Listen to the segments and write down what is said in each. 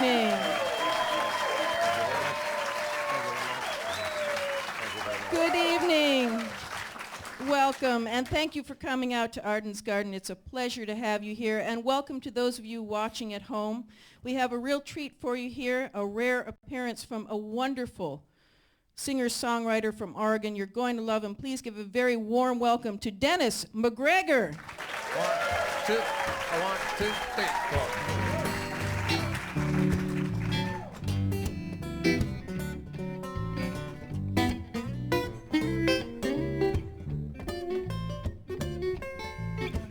evening. Good evening. Welcome, and thank you for coming out to Arden's Garden. It's a pleasure to have you here, and welcome to those of you watching at home. We have a real treat for you here, a rare appearance from a wonderful singer-songwriter from Oregon. You're going to love him. Please give a very warm welcome to Dennis McGregor. 1, 2, 1, 2, 3, 4.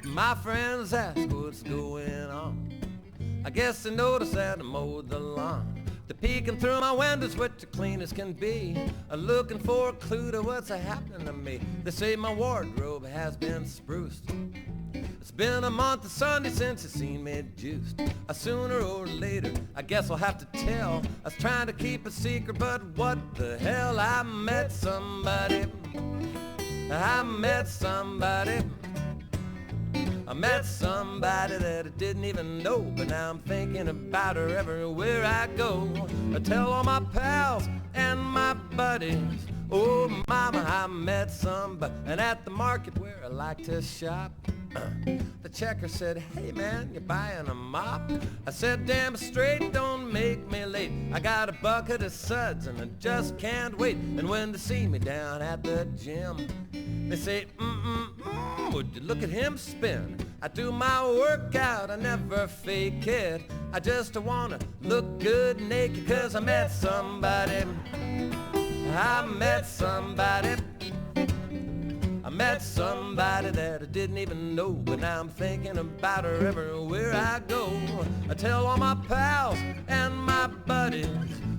My friends ask what's going on. I guess they notice that I mowed the lawn. They're peeking through my windows, which are clean as can be, looking for a clue to what's happening to me. They say my wardrobe has been spruced. It's been a month of Sunday since you seen me juiced. Sooner or later, I guess I'll have to tell. I was trying to keep a secret, but what the hell? I met somebody. I met somebody that I didn't even know, but now I'm thinking about her everywhere I go. I tell all my pals and my buddies, oh mama, I met somebody. And at the market where I like to shop, the checker said, hey man, you buying a mop? I said, damn straight, don't make me late. I got a bucket of suds and I just can't wait. And when they see me down at the gym, they say, would you look at him spin? I do my workout, I never fake it. I just wanna look good naked, 'cause I met somebody. I met somebody. I met somebody that I didn't even know, but now I'm thinking about her everywhere I go. I tell all my pals and my buddies,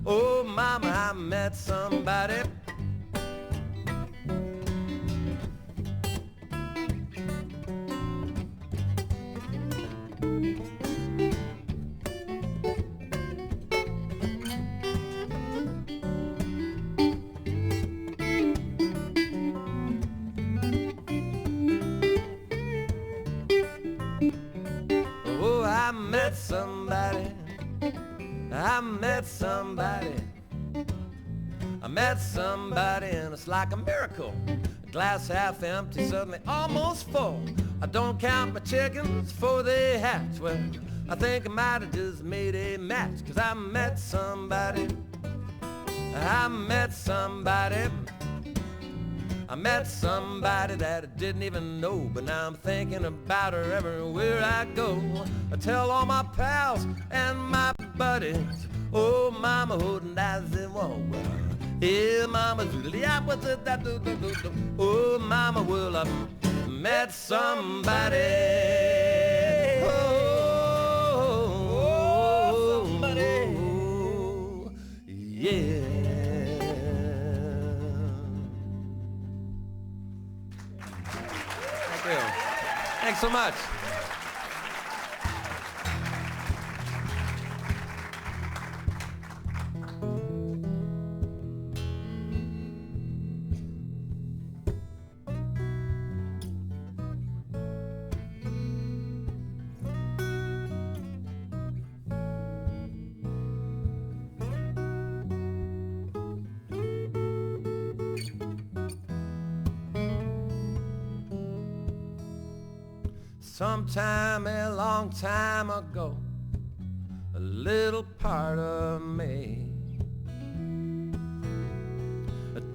oh mama, I met somebody. I met somebody, I met somebody, I met somebody, and it's like a miracle. A glass half empty, suddenly almost full. I don't count my chickens before they hatch. Well, I think I might have just made a match, 'cause I met somebody, I met somebody, I met somebody that I didn't even know, but now I'm thinking about her everywhere I go. I tell all my pals and my buddies, oh mama, wouldn't I say, whoa, yeah, mama, yeah, what's it that do, oh mama, well, I met somebody. Oh, somebody, yeah. Thanks so much. Sometime a long time ago, a little part of me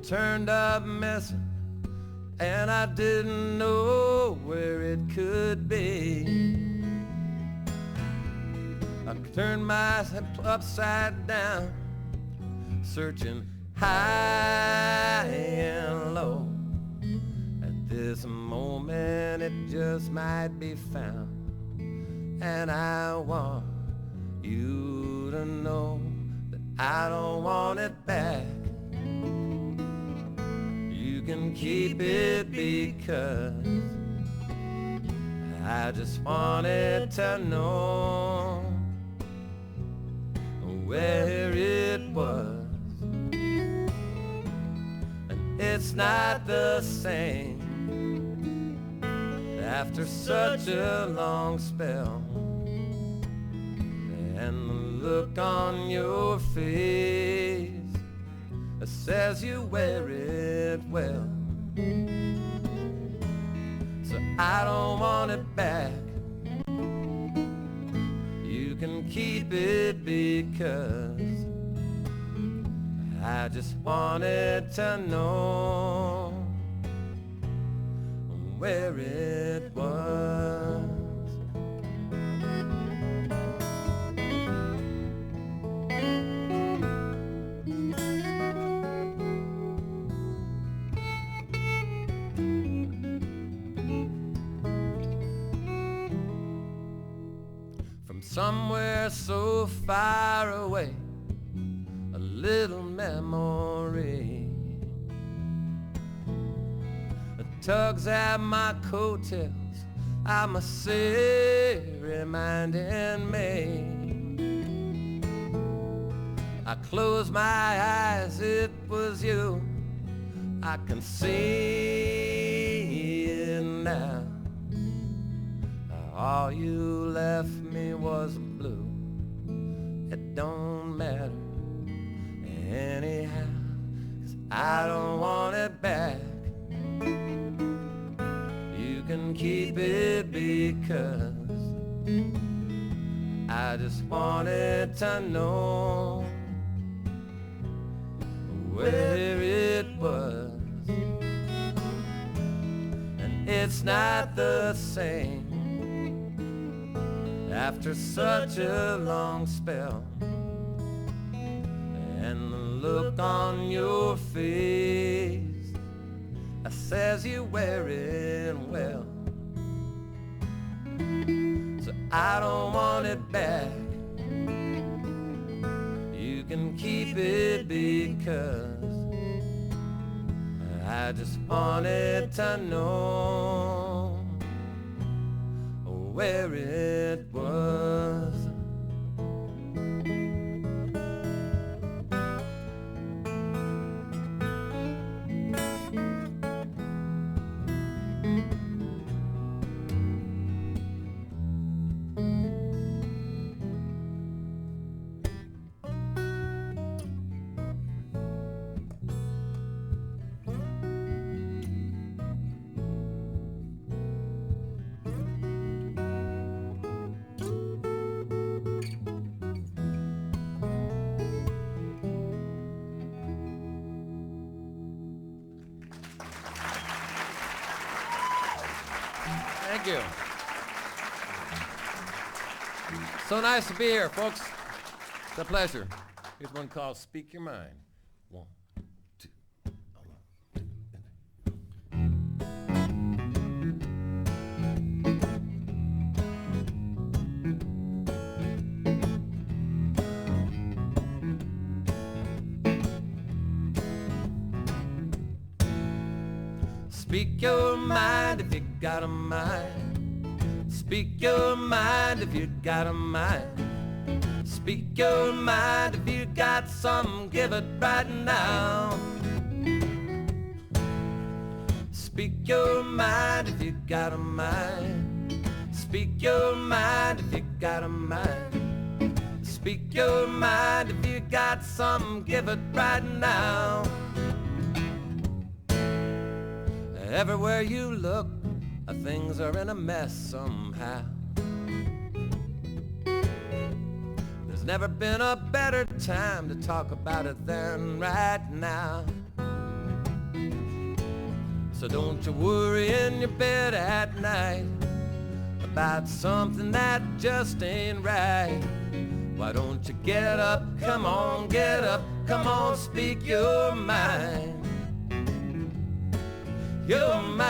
turned up missing, and I didn't know where it could be. I turned my head upside down, searching high and low. This moment it just might be found, and I want you to know that I don't want it back. You can keep it because I just wanted to know where it was, and it's not the same after such a long spell and the look on your face says you wear it well. So I don't want it back. You can keep it because I just wanted to know where it was. Somewhere so far away, a little memory tugs at my coattails, I must say, reminding me. I close my eyes, it was you, I can see it now. All you left me was blue. It don't matter anyhow, 'cause I don't want it back. You can keep it because I just wanted to know where it was. And it's not the same after such a long spell, and the look on your face says you wear it well. So I don't want it back. You can keep it because I just wanted to know where it was. Thank you. So nice to be here, folks. It's a pleasure. Here's one called Speak Your Mind. 1, 2, 1. Speak your mind if you got a mind. Speak your mind if you got a mind. Speak your mind if you got some, give it right now. Speak your mind if you got a mind. Speak your mind if you got a mind. Speak your mind if you got some, give it right now. Everywhere you look, things are in a mess somehow. There's never been a better time to talk about it than right now. So don't you worry in your bed at night about something that just ain't right. Why don't you get up, come on, get up, come on, speak your mind. Your mind,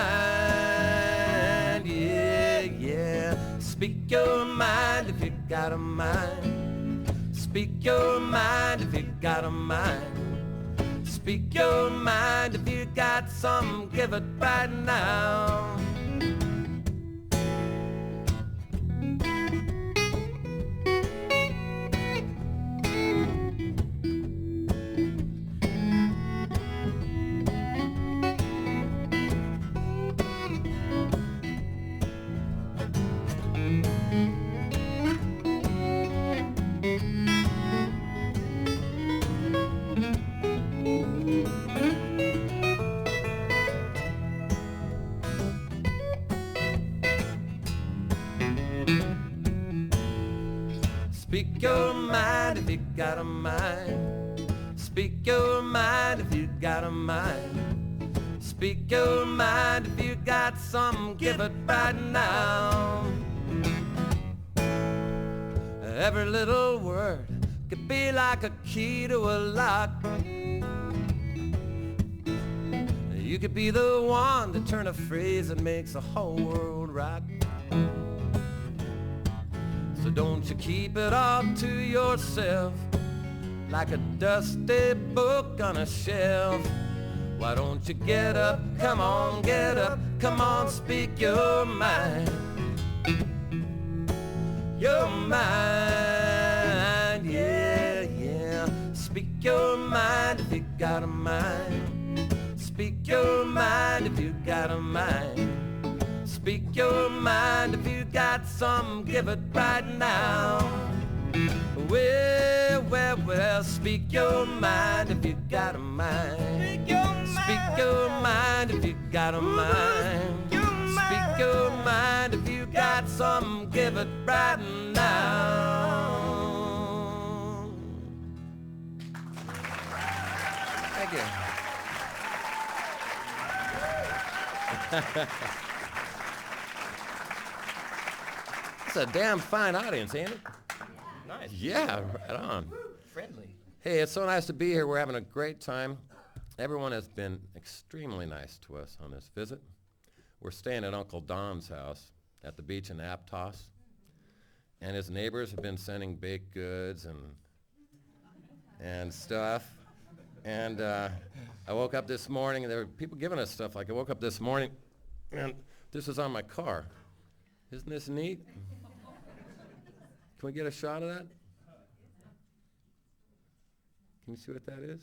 yeah, yeah. Speak your mind if you got a mind. Speak your mind if you got a mind. Speak your mind if you got some, give it right now. Speak your mind if you got a mind. Speak your mind if you got a mind. Speak your mind if you got some, give it right now. Every little word could be like a key to a lock. You could be the one to turn a phrase that makes the whole world rock. So don't you keep it all to yourself like a dusty book on a shelf. Why don't you get up, come on, get up, come on, speak your mind. Your mind, yeah, yeah. Speak your mind if you got a mind. Speak your mind if you got a mind. Speak your mind if you got some, give it right now. Well, well, well, speak your mind if you got a mind. Speak your mind if you got a mind. Speak your mind if you got some, give it right now. Thank you. It's a damn fine audience, ain't it? Nice. Yeah, right on. Friendly. Hey, it's so nice to be here. We're having a great time. Everyone has been extremely nice to us on this visit. We're staying at Uncle Don's house at the beach in Aptos, and his neighbors have been sending baked goods and stuff. And I woke up this morning, and there were people giving us stuff. Like I woke up this morning, and this is on my car. Isn't this neat? Can we get a shot of that? Can you see what that is?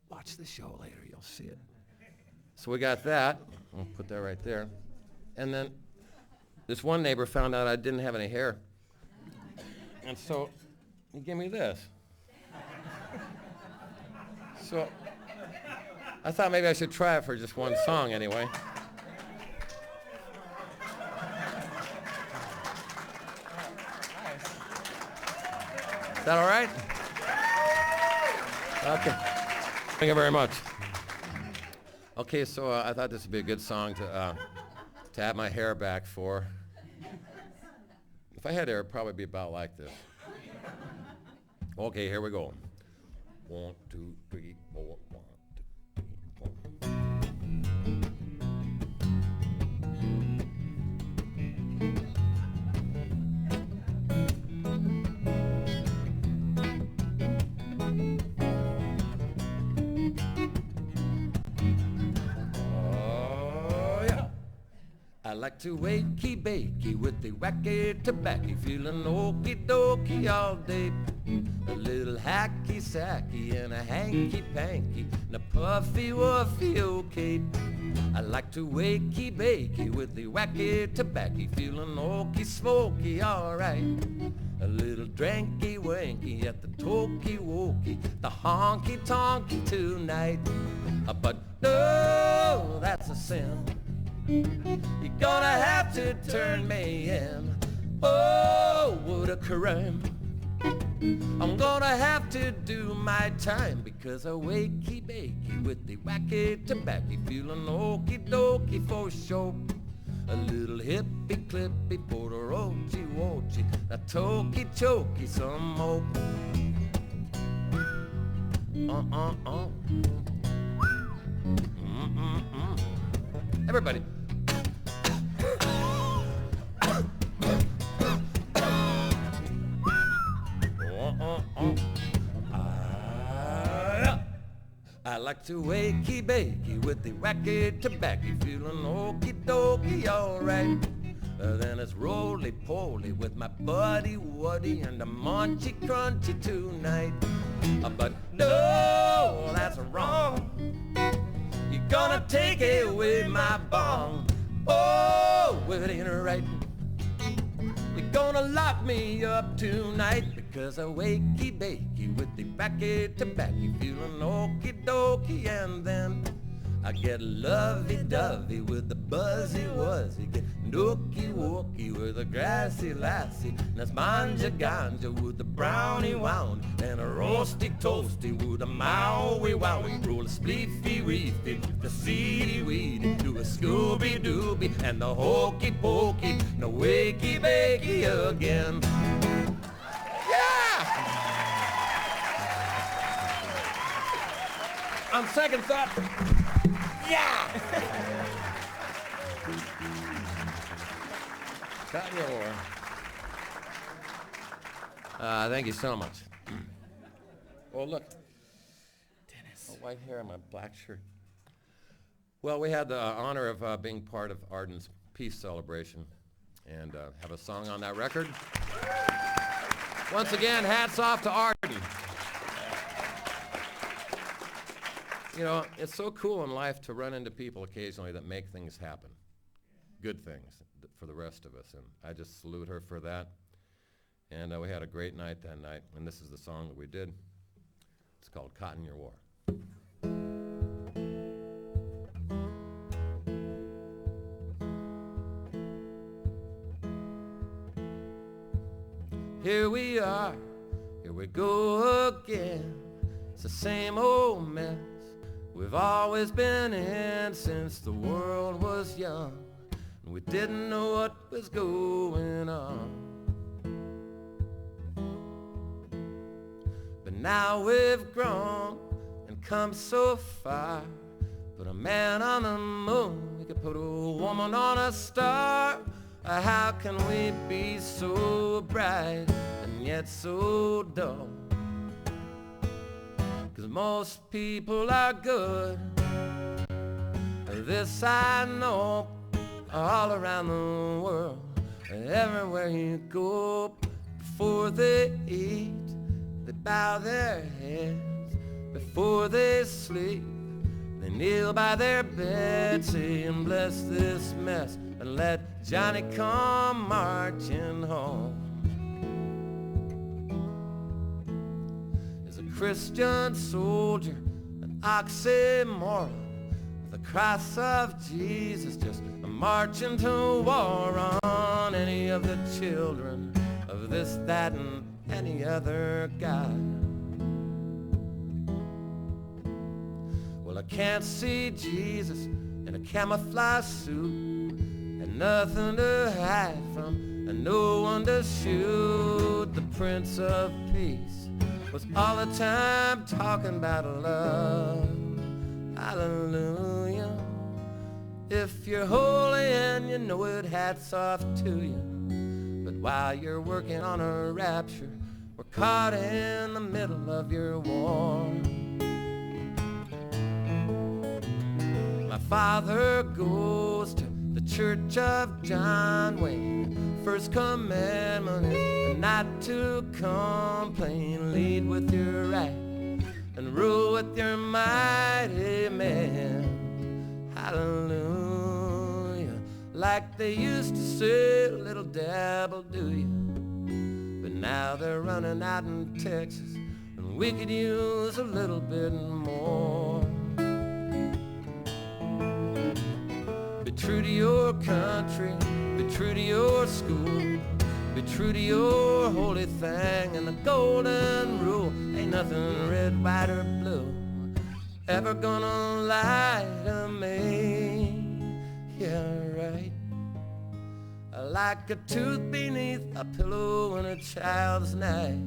Watch the show later, you'll see it. So we got that. I'll put that right there. And then this one neighbor found out I didn't have any hair. And so he gave me this. So I thought maybe I should try it for just one song anyway. Is that all right? Okay. Thank you very much. Okay, so I thought this would be a good song to have my hair back for. If I had hair, it'd probably be about like this. Okay, here we go. 1, 2, 3, 4, 1, 2, 3, 4. I like to wakey bakey with the wacky tobacco, feeling okie dokie all day. A little hacky sacky and a hanky panky and a puffy wuffy okay. I like to wakey bakey with the wacky tobacco, feeling okie smoky alright. A little dranky wanky at the tokey wokey, the honky tonky tonight. But no, that's a sin. You're gonna have to turn me in. Oh, what a crime. I'm gonna have to do my time because I wakey bakey with the wacky tobacco, feeling okie dokie for sure. A little hippy clippy Portorochi wochi, a tokey chokey some more. Everybody. I like to wakey bakey with the wacky tobacco, feeling okie dokie alright. Then it's roly-poly with my buddy Woody and a munchy crunchy tonight. But no, that's wrong. You're gonna take away my bong. Oh, it ain't right. You're gonna lock me up tonight because I wakey bakey with the wacky tobacco, feeling okie dokie. And then I get lovey-dovey with the buzzy-wuzzy, get nookie-wookie with a grassy lassie, and that's manja-ganja with the brownie-wound, and a roasty-toasty with a maui-wowie, roll a spleefy-reefy with the seedy-weedy, do a scooby-dooby and the hokey-pokey, no wakey-bakey again. Yeah! On second thought, yeah! Cotton your war. Thank you so much. Oh, look. Dennis. Oh, white hair on my black shirt. Well, we had the honor of being part of Arden's peace celebration and have a song on that record. Once again, hats off to Arden. You know, it's so cool in life to run into people occasionally that make things happen, good things for the rest of us, and I just salute her for that. And we had a great night that night, and this is the song that we did. It's called Cotton Your War. Here we are, here we go again. It's the same old mess we've always been in since the world was young, and we didn't know what was going on. But now we've grown and come so far. Put a man on the moon, we could put a woman on a star. How can we be so bright and yet so dull? 'Cause most people are good, this I know, all around the world. Everywhere you go, before they eat, they bow their heads. Before they sleep, they kneel by their bed, saying, bless this mess and let Johnny come marching home. Christian soldier, an oxymoron, the cross of Jesus, just a marching to war on any of the children of this, that, and any other God. Well, I can't see Jesus in a camouflage suit, and nothing to hide from, and no one to shoot. The Prince of Peace was all the time talking about love. Hallelujah. If you're holy and you know it, hats off to you. But while you're working on a rapture, we're caught in the middle of your war. My father goes to the Church of John Wayne. First commandment is not to complain. Lead with your right and rule with your might. Amen. Hallelujah. Like they used to say, little dabble do you. But now they're running out in Texas, and we could use a little bit more. Be true to your country, be true to your school, be true to your holy thing, and the golden rule ain't nothing red, white, or blue ever gonna lie to me. Yeah, right. Like a tooth beneath a pillow in a child's night.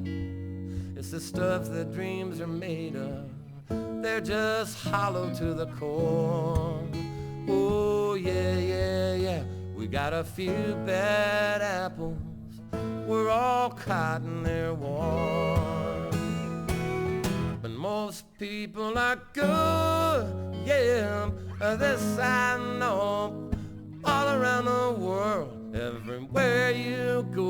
It's the stuff that dreams are made of. They're just hollow to the core. Oh, yeah, yeah, yeah. We got a few bad apples. We're all caught in their war. But most people are good, yeah. This I know. All around the world, everywhere you go.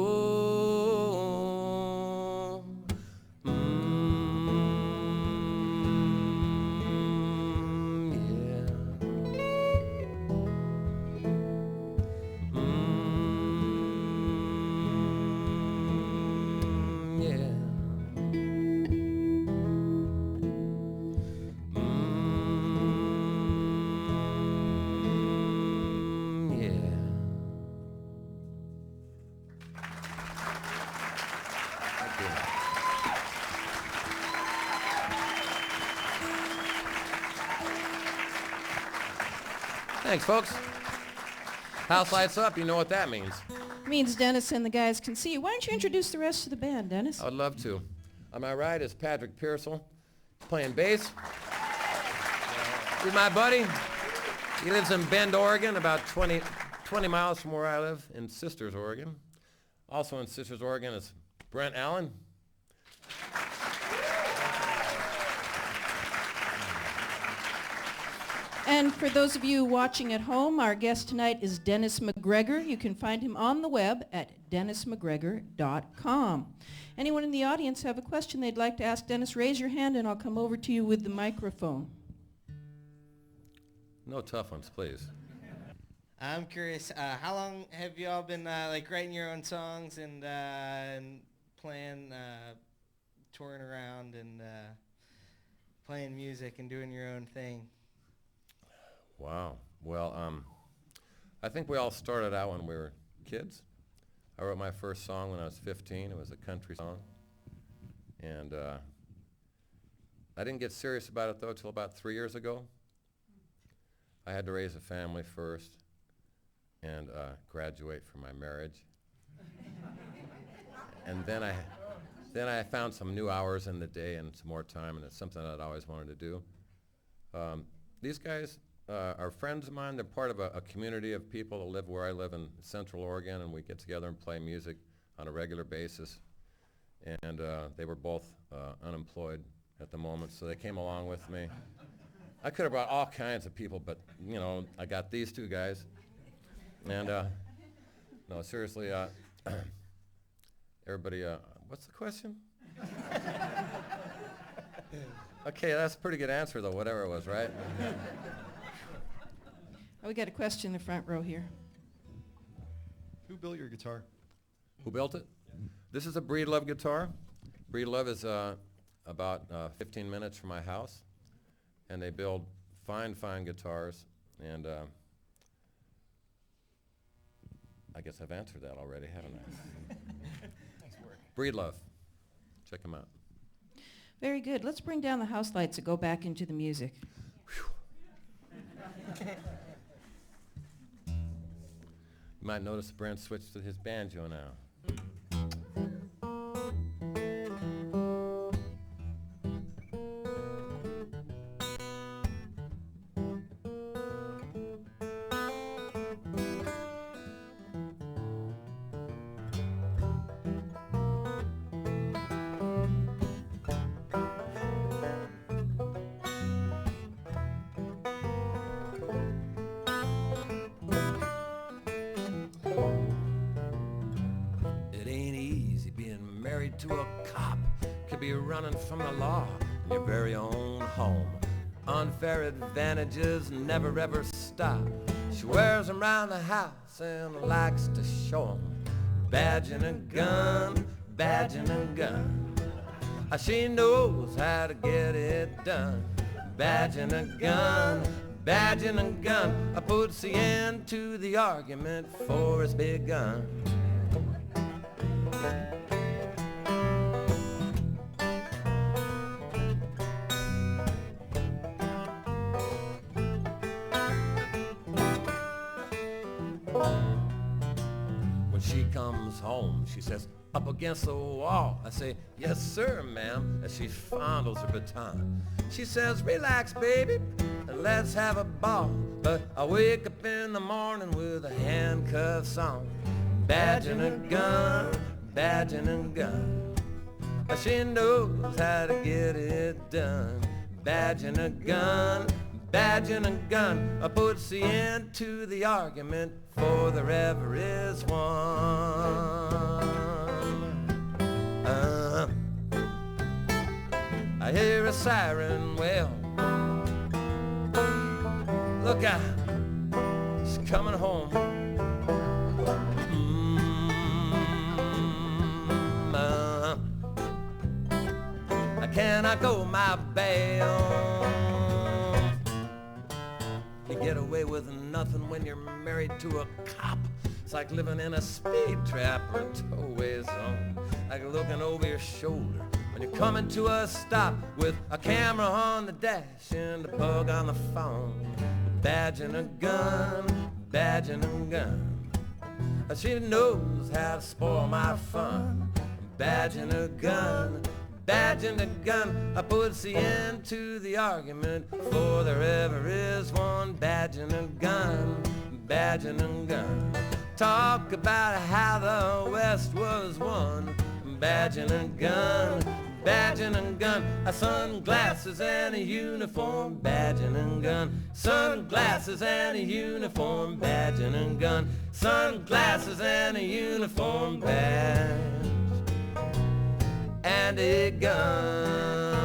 Yeah. Yeah. Thanks, folks. House lights up, you know what that means. Means Dennis and the guys can see you. Why don't you introduce the rest of the band, Dennis? I would love to. On my right is Patrick Pearsall, playing bass. He's my buddy. He lives in Bend, Oregon, about 20 miles from where I live in Sisters, Oregon. Also in Sisters, Oregon is Brent Allen. And for those of you watching at home, our guest tonight is Dennis McGregor. You can find him on the web at dennismcgregor.com. Anyone in the audience have a question they'd like to ask Dennis? Raise your hand and I'll come over to you with the microphone. No tough ones, please. I'm curious, how long have you all been like writing your own songs and playing, touring around and playing music and doing your own thing? Wow. Well, I think we all started out when we were kids. I wrote my first song when I was 15. It was a country song. And I didn't get serious about it, though, until about 3 years ago. I had to raise a family first and graduate from my marriage. And then I found some new hours in the day and some more time, and it's something I'd always wanted to do. These guys are friends of mine. They're part of a community of people that live where I live in Central Oregon, and we get together and play music on a regular basis. And they were both unemployed at the moment, so they came along with me. I could have brought all kinds of people, but, you know, I got these two guys. And, no, seriously, everybody, what's the question? Okay, that's a pretty good answer, though, whatever it was, right? We got a question in the front row here. Who built your guitar? Who built it? This is a Breedlove guitar. Breedlove is about 15 minutes from my house, and they build fine guitars, and I guess I've answered that already, haven't I? Nice work. Breedlove. Check them out. Very good. Let's bring down the house lights and go back into the music. You might notice Brent switched to his banjo now. To a cop, could be running from the law in your very own home. Unfair advantages never ever stop. She wears them around the house and likes to show them. Badge and a gun, badge and a gun. She knows how to get it done. Badge and a gun, badge and a gun. Puts the end to the argument before it's begun. She comes home, she says, up against the wall. I say, yes sir, ma'am, as she fondles her baton. She says, relax baby, and let's have a ball. But I wake up in the morning with the handcuffs on. Badge and a gun, badge and a gun. She knows how to get it done. Badge and a gun, badge and a gun. Puts the end to the argument, for there ever is one. I hear a siren wail. Look out, she's coming home. I cannot go my bail. You get away with nothing when you're married to a cop. It's like living in a speed trap or a tow-away zone. Like looking over your shoulder when you're coming to a stop with a camera on the dash and a bug on the phone. badge and a gun, badge and a gun. She knows how to spoil my fun. Badge and a gun, badge and a gun. I puts the end to the argument, for there ever is one. Badge and a gun, badge and a gun. Talk about how the West was won. Badge and a gun, badge and a gun. Sunglasses and a uniform, badge and a gun. Sunglasses and a uniform, badge and a gun. Sunglasses and a uniform, badge and a gun.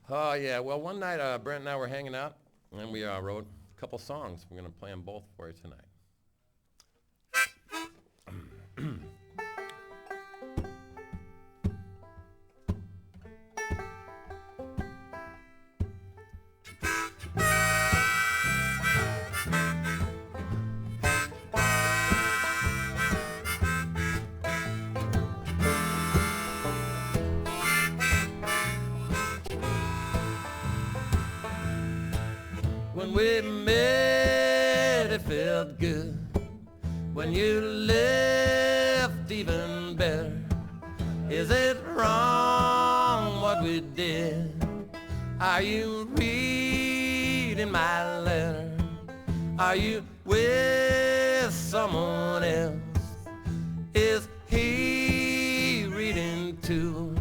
Oh, yeah. Well, one night, Brent and I were hanging out, and we wrote a couple songs. We're going to play them both for you tonight. When we met, it felt good. When you left, even better. Is it wrong what we did? Are you reading my letter? Are you with someone else? Is he reading too?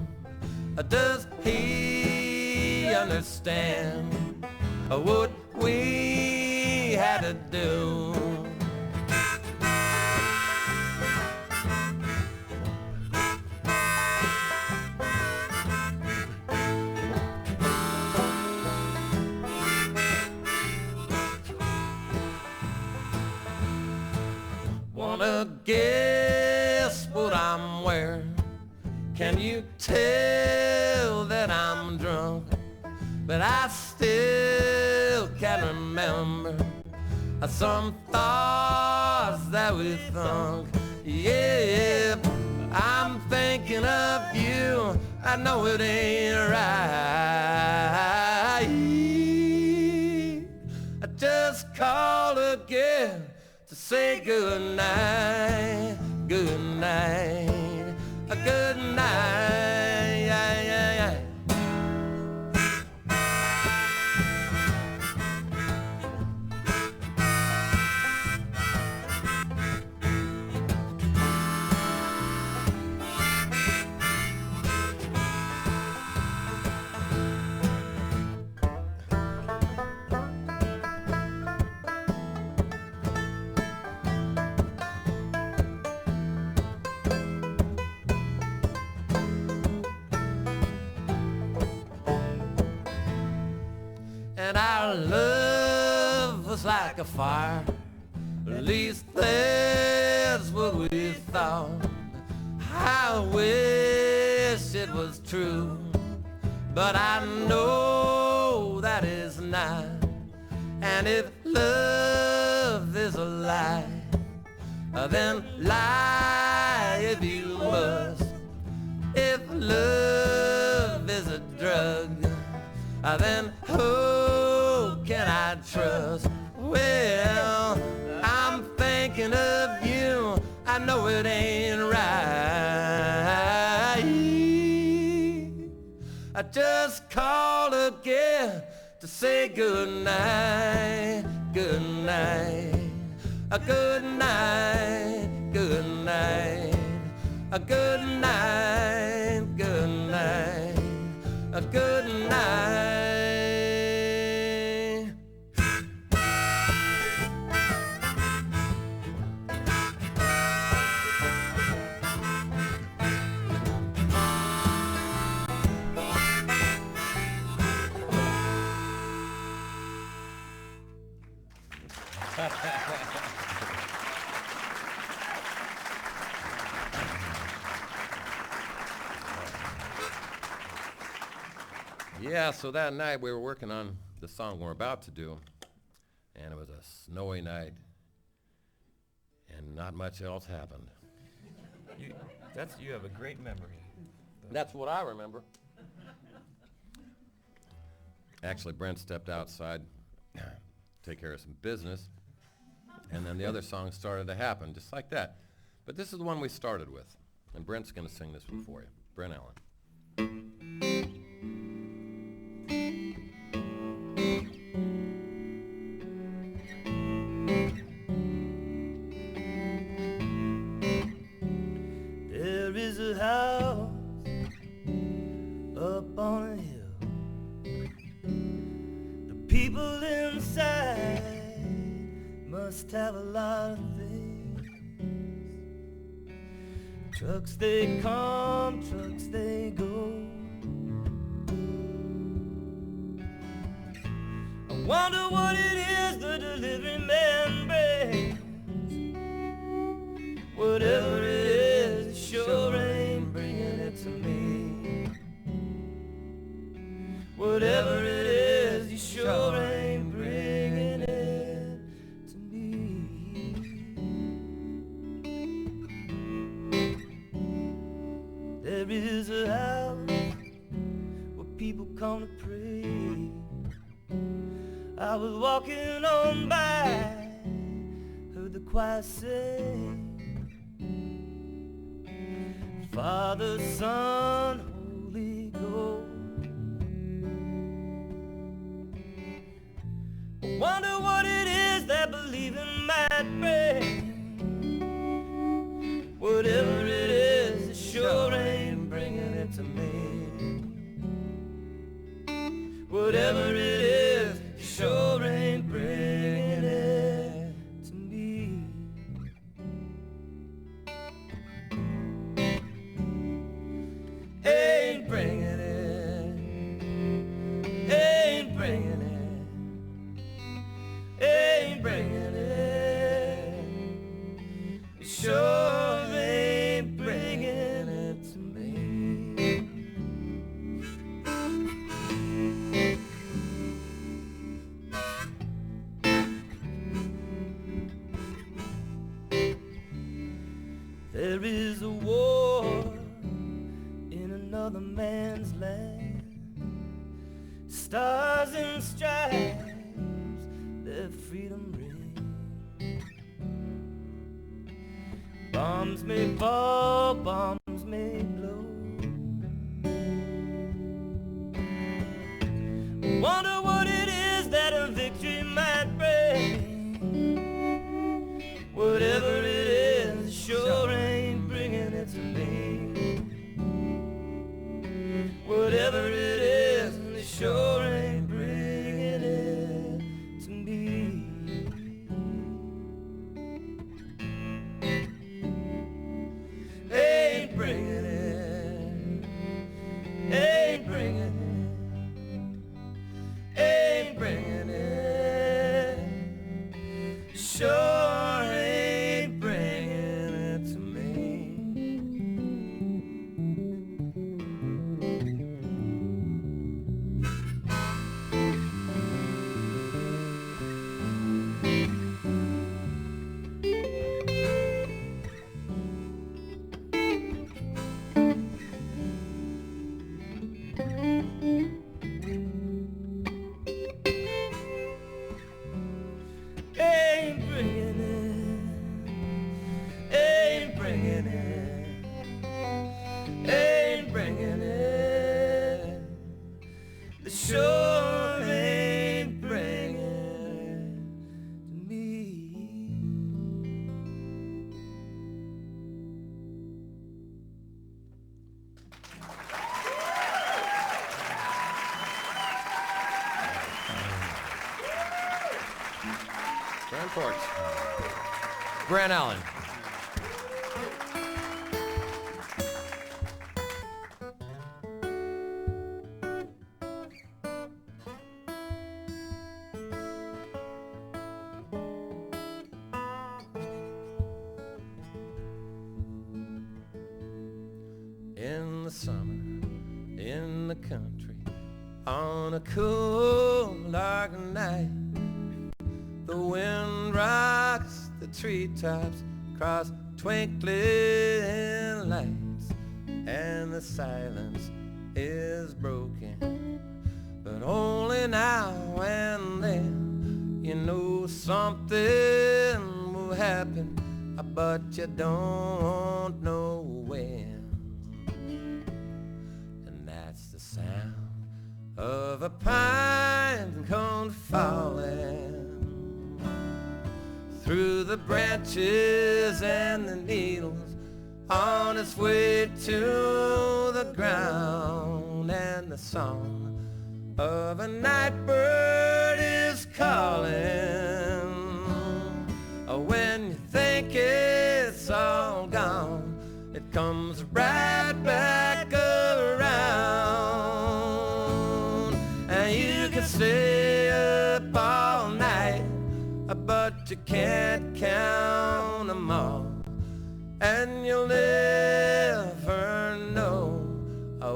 Does he understand what we had to do? Wanna guess what I'm wearing? Can you tell that I'm drunk? But I still can't remember some thoughts that we thunk. Yeah, I'm thinking of you. I know it ain't right. I just called again to say good night, good night, a good night. Yeah, yeah, yeah. And our love was like a fire, at least that's what we thought. I wish it was true, but I know that is not. And if love is a lie, then lie if you must. If love is a drug, then who can I trust? Well, I'm thinking of you. I know it ain't right. I just called again to say good night, good night, a good night, good night, a good night, good night, a good night. Yeah, so that night we were working on the song we're about to do, and it was a snowy night, and not much else happened. You have a great memory. That's what I remember. Actually, Brent stepped outside to take care of some business, and then the other songs started to happen, just like that. But this is the one we started with, and Brent's going to sing this one for you. Brent Allen. There is a house up on a hill. The people inside must have a lot of things. Trucks they come, trucks they go. I wonder what it is the delivery man brings. Whatever it is, it sure ain't bringing it to me. Whatever it is, you sure ain't bringing it to me. There is a house where people come to pray. I was walking on by, heard the choir sing. Father, Son, Holy Ghost. I wonder what it is that believing might bring. Whatever it is, it sure ain't bringing it to me. Whatever it is, it sure ain't bringing it to me. Ain't bringing it, ain't bringing it, ain't bringing it, it sure ain't bringing it to me. There is a war in another man's land. Stars and stripes, their freedom ring. Bombs may fall, bombs may blow. Wonder what it is that a victory might bring. Whatever it is, sure ain't bringing it to me. Whatever it is, it sure ain't bringing it to me. Ain't bringing it, ain't bringing it, ain't bringing it, sure ain't bringing it to me. Ain't bringing it, ain't bringing it, ain't bringing it, the sure ain't bringing it to me. Brent Ports. Brent Allen. In the summer, in the country, on a cool, dark night, the The wind rocks the treetops across twinkling lights, and the silence is broken, but only now and then you know something will happen, but you don't know when. And that's the sound of a pine cone falling through the branches and the needles on its way to the ground. And the song of a night bird is calling when you think it's all gone, it comes right back around. And you can stay up all night, but you can't count them all, and you'll never know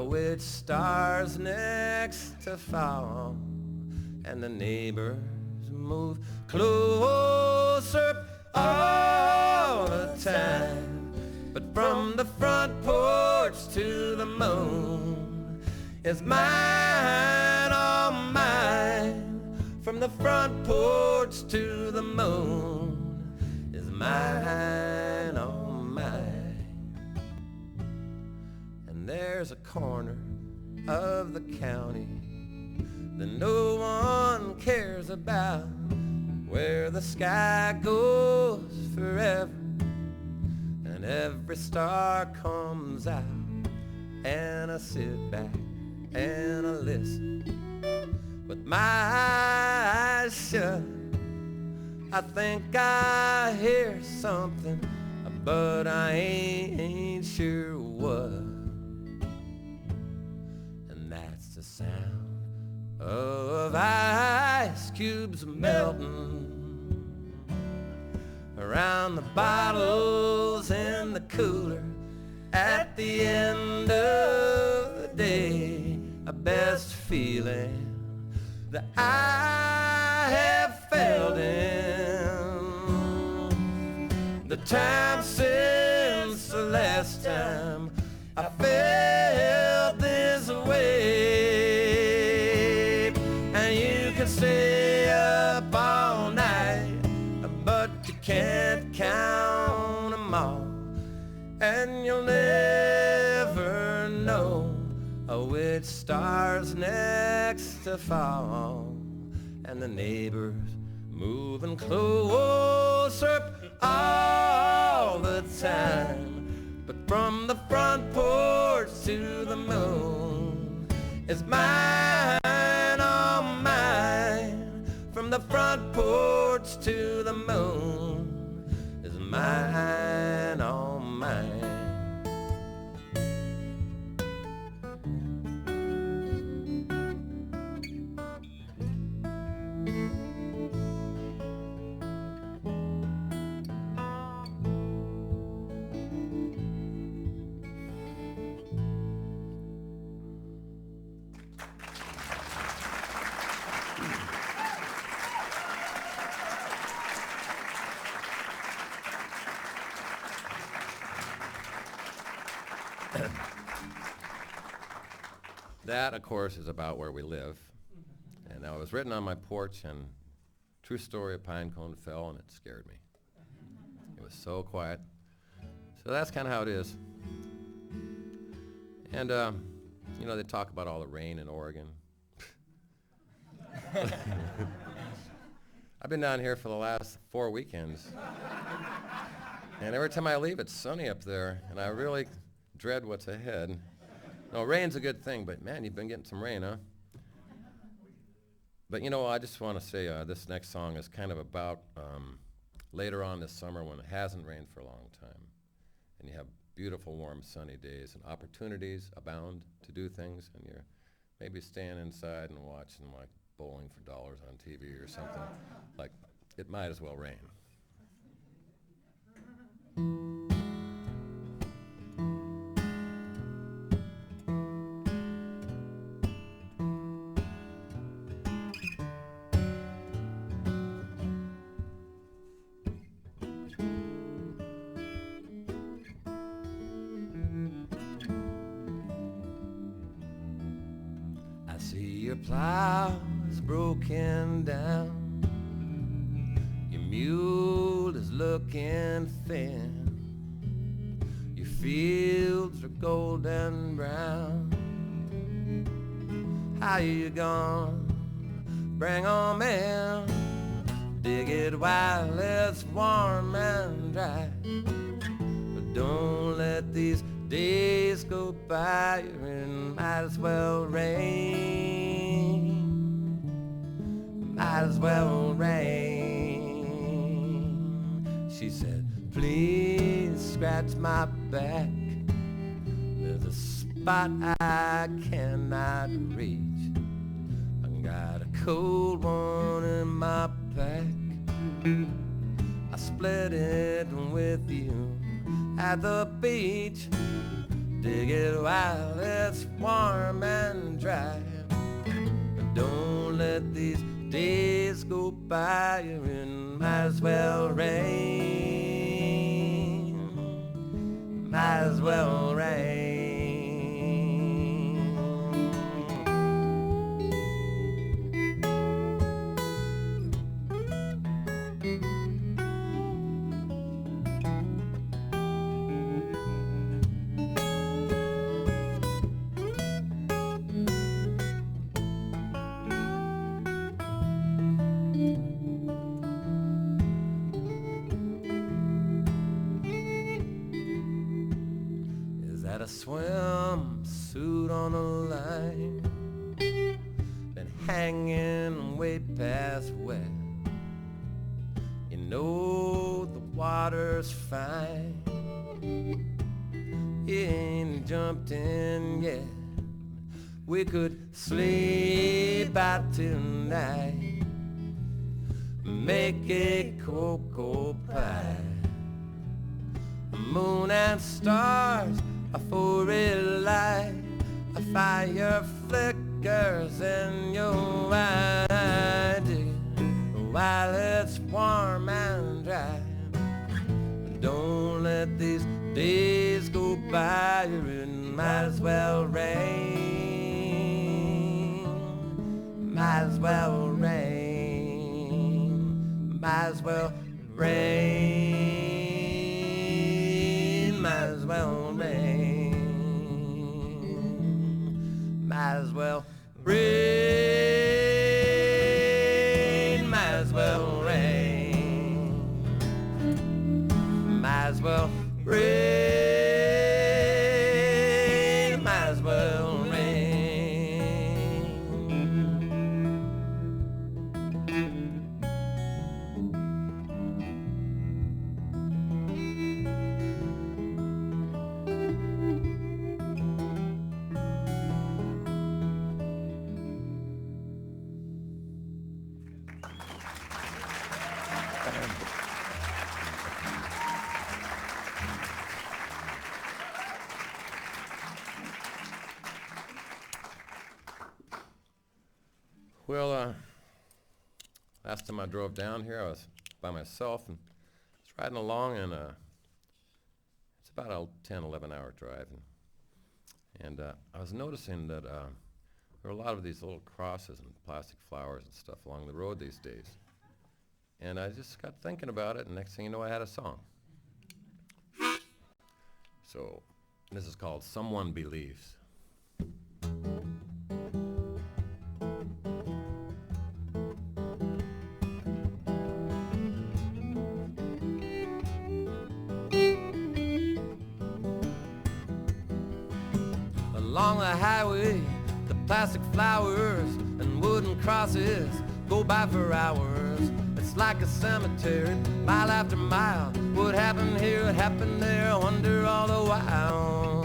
which star's next to fall. And the neighbors move closer all the time, but from the front porch to the moon is mine, all mine. From the front porch to the moon is mine, all mine. And there's a corner of the county that no one cares about, where the sky goes forever and every star comes out. And I sit back and I listen with my eyes shut. I think I hear something, but I ain't sure what. And that's the sound of ice cubes melting around the bottles in the cooler at the end of the day. A best feeling that I have felt in the time since the last time I felt this way. And you can stay up all night, but you can't count them all, and you'll never know which star's next to fall. And the neighbors moving closer all the time, but from the front porch to the moon is mine, all mine. From the front porch to the moon is mine, all mine. That, of course, is about where we live. And it was written on my porch, and true story, a pine cone fell, and it scared me. It was so quiet. So that's kind of how it is. And, you know, they talk about all the rain in Oregon. I've been down here for the last 4 weekends. And every time I leave, it's sunny up there, and I really dread what's ahead. No, rain's a good thing, but man, you've been getting some rain, huh? But you know, I just want to say this next song is kind of about later on this summer when it hasn't rained for a long time, and you have beautiful, warm, sunny days, and opportunities abound to do things, and you're maybe staying inside and watching like Bowling for Dollars on TV or something. Like, it might as well rain. Your plow is broken down, your mule is looking thin, your fields are golden brown. How you gonna bring 'em in? Dig it while it's warm and dry, but don't let these days go by. It might as well rain, might as well rain. She said, please scratch my back, there's a spot I cannot reach. I got a cold one in my pack, I split it with you at the beach. Dig it while it's warm and dry, but don't let these days go by. It might as well rain, might as well rain. A swimsuit on a line, been hanging way past wet. You know the water's fine, you ain't jumped in yet. We could sleep out tonight, make a cocoa pie, moon and stars for a light, a fire flickers in your eye, while it's warm and dry. Don't let these days go by, it might as well rain, might as well rain, might as well rain, might as well rain. Might as well rain, might as well rain, might as well rain, might as well rain. Well, last time I drove down here, I was by myself and was riding along, and it's about a 10, 11-hour drive. And I was noticing that there are a lot of these little crosses and plastic flowers and stuff along the road these days. And I just got thinking about it, and next thing you know, I had a song. So this is called Someone Believes. Along the highway, the plastic flowers and wooden crosses go by for hours. It's like a cemetery, mile after mile. What happened here, what happened there, I wonder all the while.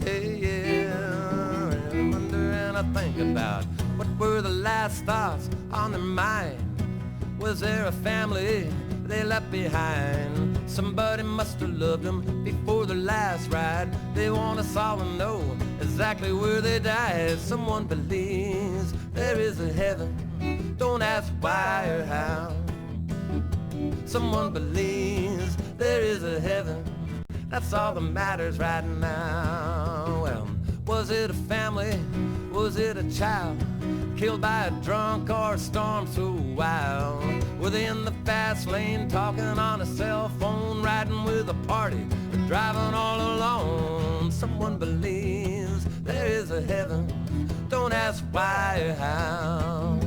Hey, yeah, and I wonder and I think about what were the last thoughts on their mind. Was there a family they left behind? Somebody must have loved them before their last ride. They want us all to know exactly where they died. Someone believes there is a heaven, don't ask why or how. Someone believes there is a heaven, that's all that matters right now. Well, Was it a family? Was it a child? Killed by a drunk or a storm so wild? Were they in the fast lane talking on a cell phone, riding with a party, or driving all alone? Someone believes there is a heaven, don't ask why or how.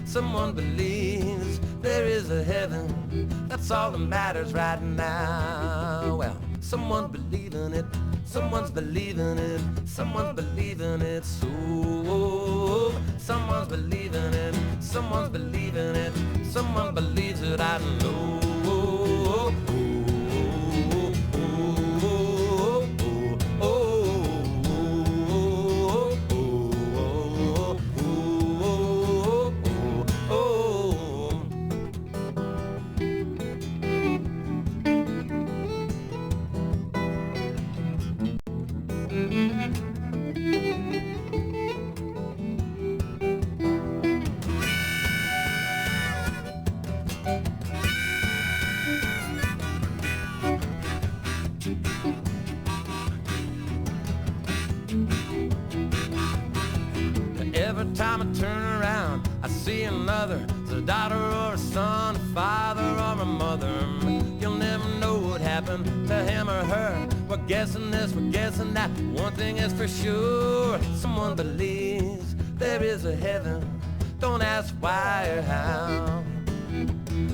Someone believes there is a heaven, that's all that matters right now. Well, someone believing it, someone's believing it, someone's believing it, so someone's believing it, someone's believing it, someone believes it, I know. Every time I turn around, I see another. It's a daughter or a son, a father or a mother. You'll never know what happened to him or her. We're guessing this, we're guessing that. One thing is for sure, someone believes there is a heaven. Don't ask why or how.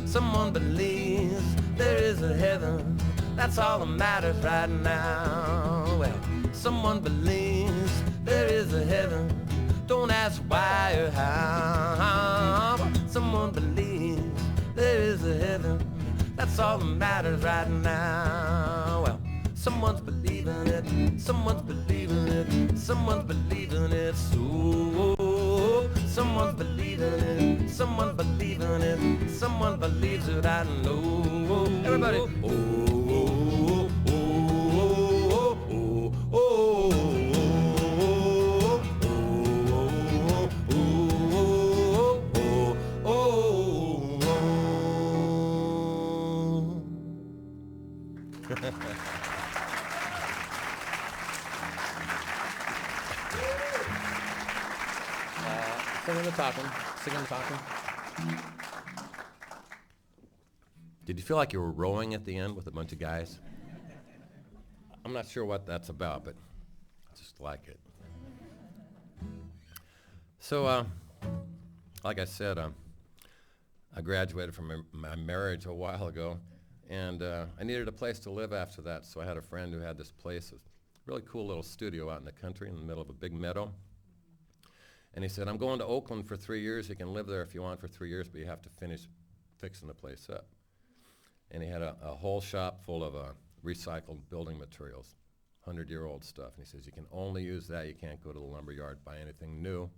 Someone believes there is a heaven. That's all that matters right now. Well, someone believes there is a heaven. Don't ask why or how. Someone believes there is a heaven. That's all that matters right now. Well, someone's believing it, someone's believing it, someone's believing it, so someone's believing it, someone's believing it, someone believes it, I know. Everybody, oh, oh, oh, oh, oh, oh. Singing and talking, singing and talking. Did you feel like you were rowing at the end with a bunch of guys? I'm not sure what that's about, but I just like it. So, like I said, I graduated from my marriage a while ago, and I needed a place to live after that, so I had a friend who had this place, a really cool little studio out in the country in the middle of a big meadow. And he said, I'm going to Oakland for 3 years. You can live there if you want for 3 years, but you have to finish fixing the place up. And he had a whole shop full of recycled building materials, 100-year-old stuff. And he says, you can only use that. You can't go to the lumber yard, buy anything new.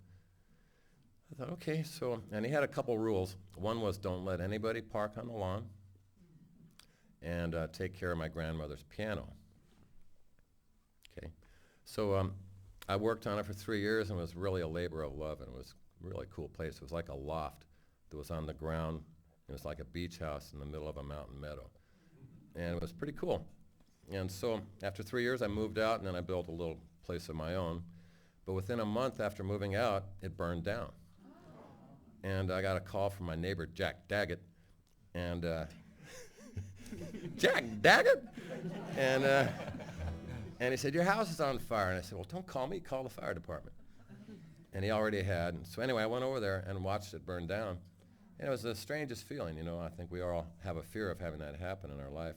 I thought, okay, so, and he had a couple rules. One was don't let anybody park on the lawn, and take care of my grandmother's piano. Okay, so I worked on it for 3 years, and it was really a labor of love, and it was a really cool place. It was like a loft that was on the ground. It was like a beach house in the middle of a mountain meadow, and it was pretty cool. And so after 3 years, I moved out, and then I built a little place of my own. But within a month after moving out, it burned down. And I got a call from my neighbor, Jack Daggett, and Jack Daggett? And he said, your house is on fire. And I said, well, don't call me, call the fire department. And he already had. And so anyway, I went over there and watched it burn down. And it was the strangest feeling, you know. I think we all have a fear of having that happen in our life.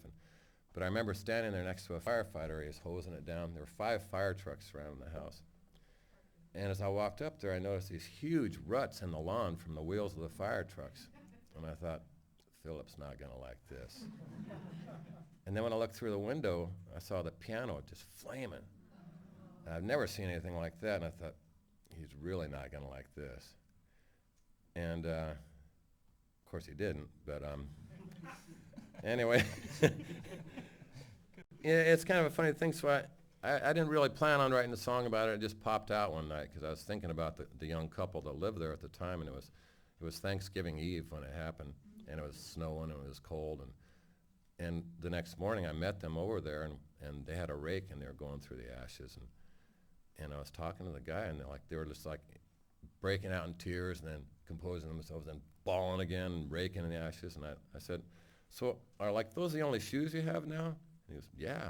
But I remember standing there next to a firefighter. He was hosing it down. There were 5 fire trucks surrounding the house. And as I walked up there, I noticed these huge ruts in the lawn from the wheels of the fire trucks. And I thought, Philip's not going to like this. And then when I looked through the window, I saw the piano just flaming. And I've never seen anything like that, and I thought, he's really not going to like this. And of course he didn't, but anyway. Yeah, it's kind of a funny thing, so I didn't really plan on writing a song about it. It just popped out one night because I was thinking about the young couple that lived there at the time, and it was Thanksgiving Eve when it happened, and it was snowing and it was cold, and the next morning I met them over there, and they had a rake and they were going through the ashes, And I was talking to the guy, and they were just like breaking out in tears and then composing themselves and bawling again and raking in the ashes. And I said, so are like those the only shoes you have now? And he goes, yeah.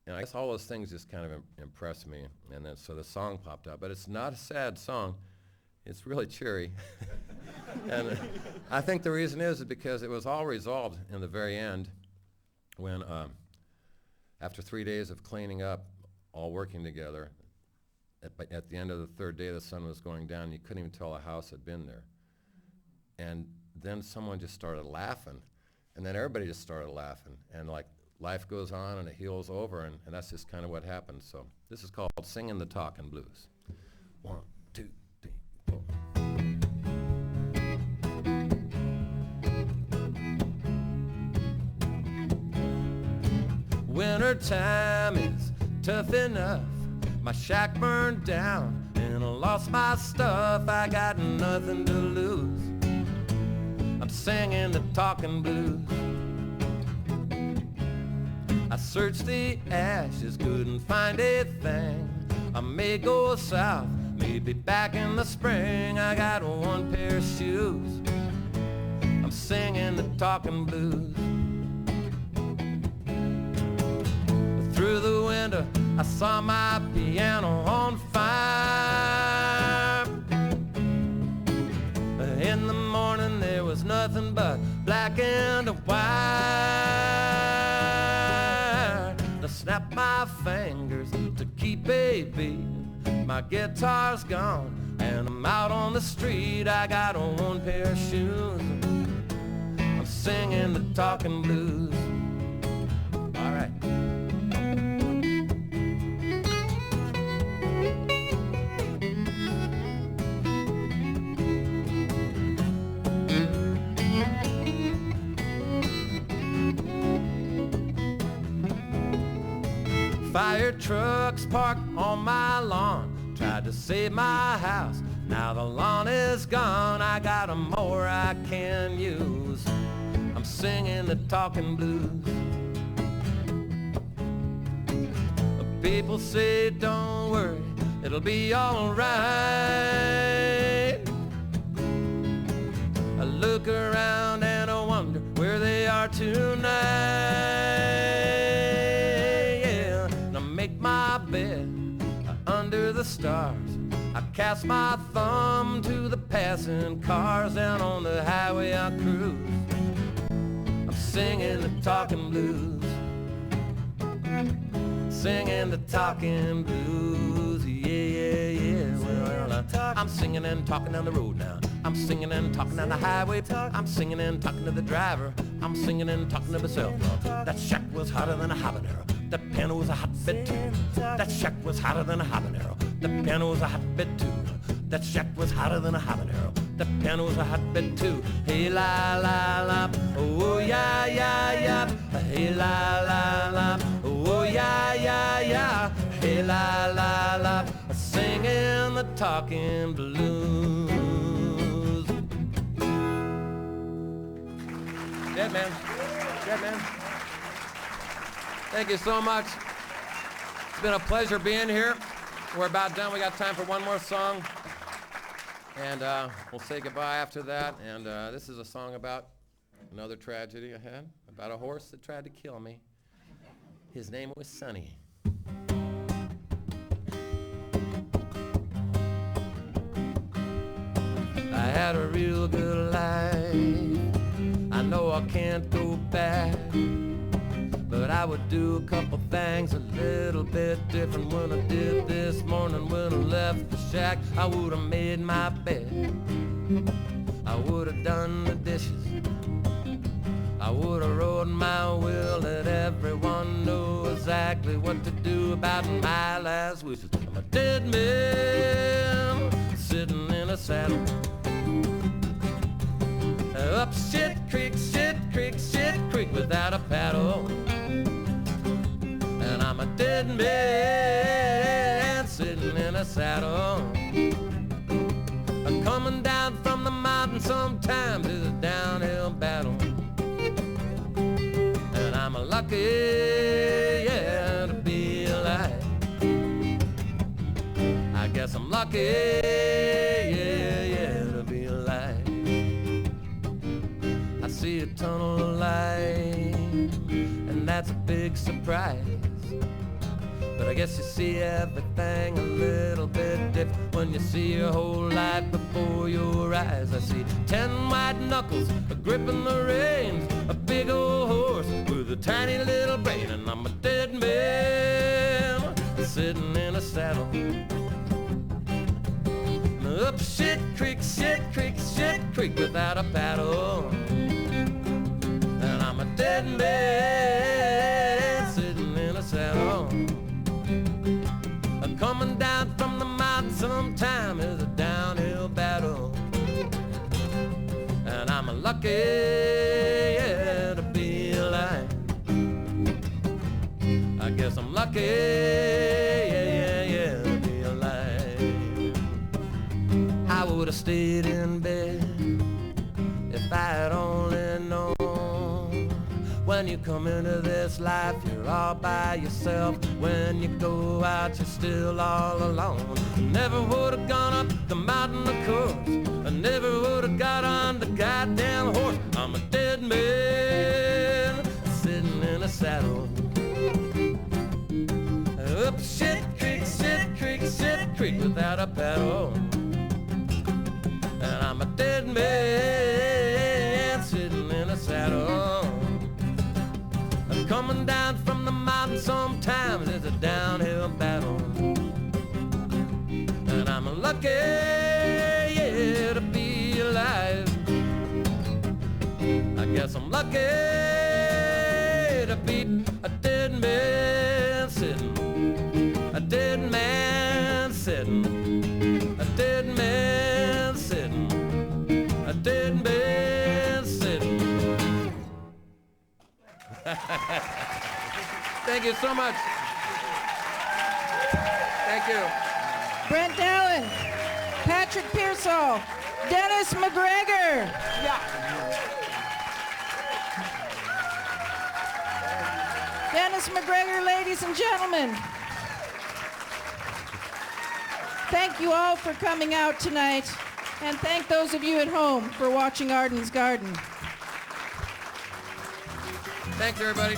And I guess all those things just kind of impressed me. And then so the song popped out. But it's not a sad song. It's really cheery. And I think the reason is because it was all resolved in the very end when after 3 days of cleaning up, all working together, at the end of the third day the sun was going down. You couldn't even tell a house had been there. And then someone just started laughing. And then everybody just started laughing. And like life goes on and it heals over, and that's just kind of what happened. So this is called Singing the Talking Blues. 1, 2, 3, 4. Winter time is tough enough. My shack burned down and I lost my stuff. I got nothing to lose. I'm singing the talking blues. I searched the ashes, couldn't find a thing. I may go south, maybe back in the spring. I got one pair of shoes. I'm singing the talking blues. Through the window, I saw my piano on fire. In the morning, there was nothing but black and white. I snapped my fingers to keep a beat. My guitar's gone, and I'm out on the street. I got on one pair of shoes. I'm singing the talking blues. All right. Fire trucks parked on my lawn, tried to save my house. Now the lawn is gone, I got a mower I can use. I'm singing the talking blues. People say don't worry, it'll be all right. I look around and I wonder where they are tonight. My bed under the stars, I cast my thumb to the passing cars. Down on the highway I cruise, I'm singing the talking blues. Singing the talking blues, yeah, yeah, yeah. Well, I'm singing and talking down the road now. I'm singing and talking down the highway. I'm singing and talking to the driver. I'm singing and talking to myself. That shack was hotter than a habanero. That piano was a hotbed too. That shack was hotter than a habanero. That piano was a hotbed too. That shack was hotter than a habanero. That piano was a hotbed too. Hey la la la, oh yeah yeah yeah. Hey la la la, oh yeah yeah yeah. Hey la la la, singing the talking blues. Yeah, man. Yeah, man. Thank you so much. It's been a pleasure being here. We're about done. We got time for one more song. And we'll say goodbye after that. And this is a song about another tragedy I had, about a horse that tried to kill me. His name was Sonny. I had a real good life. I know I can't go back, but I would do a couple things a little bit different when I did this morning when I left the shack. I would have made my bed, I would have done the dishes, I would have wrote my will, let everyone know exactly what to do about my last wishes. I'm a dead man sitting in a saddle, up shit creek, shit creek, shit creek without a paddle. And I'm a dead man sitting in a saddle. I'm coming down from the mountain, sometimes it's a downhill battle. And I'm lucky, yeah, to be alive. lucky, yeah, yeah, to be alive. I see a tunnel of light, and that's a big surprise. But I guess you see everything a little bit different when you see your whole life before your eyes. I see 10 white knuckles gripping the reins, a big old horse with a tiny little brain, and I'm a dead man sitting in a saddle. Up shit creek, shit creek, shit creek without a paddle. And I'm a dead man sitting in a saddle. Coming down from the mountain sometime is a downhill battle. And I'm lucky, yeah, to be alive. I guess I'm lucky, yeah, yeah, yeah, to be alive. I would have stayed in bed if I had only known. When you come into this life, you're all by yourself. When you go out, you're still all alone. Never would have gone up the mountain, of course. I never would have got on the goddamn horse. I'm a dead man sitting in a saddle. Up shit creek, shit creek, shit creek without a paddle. And I'm a dead man sitting in a saddle. Coming down from the mountain sometimes is a downhill battle. And I'm lucky, yeah, to be alive. I guess I'm lucky to be a dead man sitting, a dead man sitting, a dead man sitting, a dead man sitting. Thank you so much. Thank you. Brent Allen, Patrick Pearsall, Dennis McGregor. Yeah. Dennis McGregor, ladies and gentlemen. Thank you all for coming out tonight, and thank those of you at home for watching Arden's Garden. Thanks, everybody.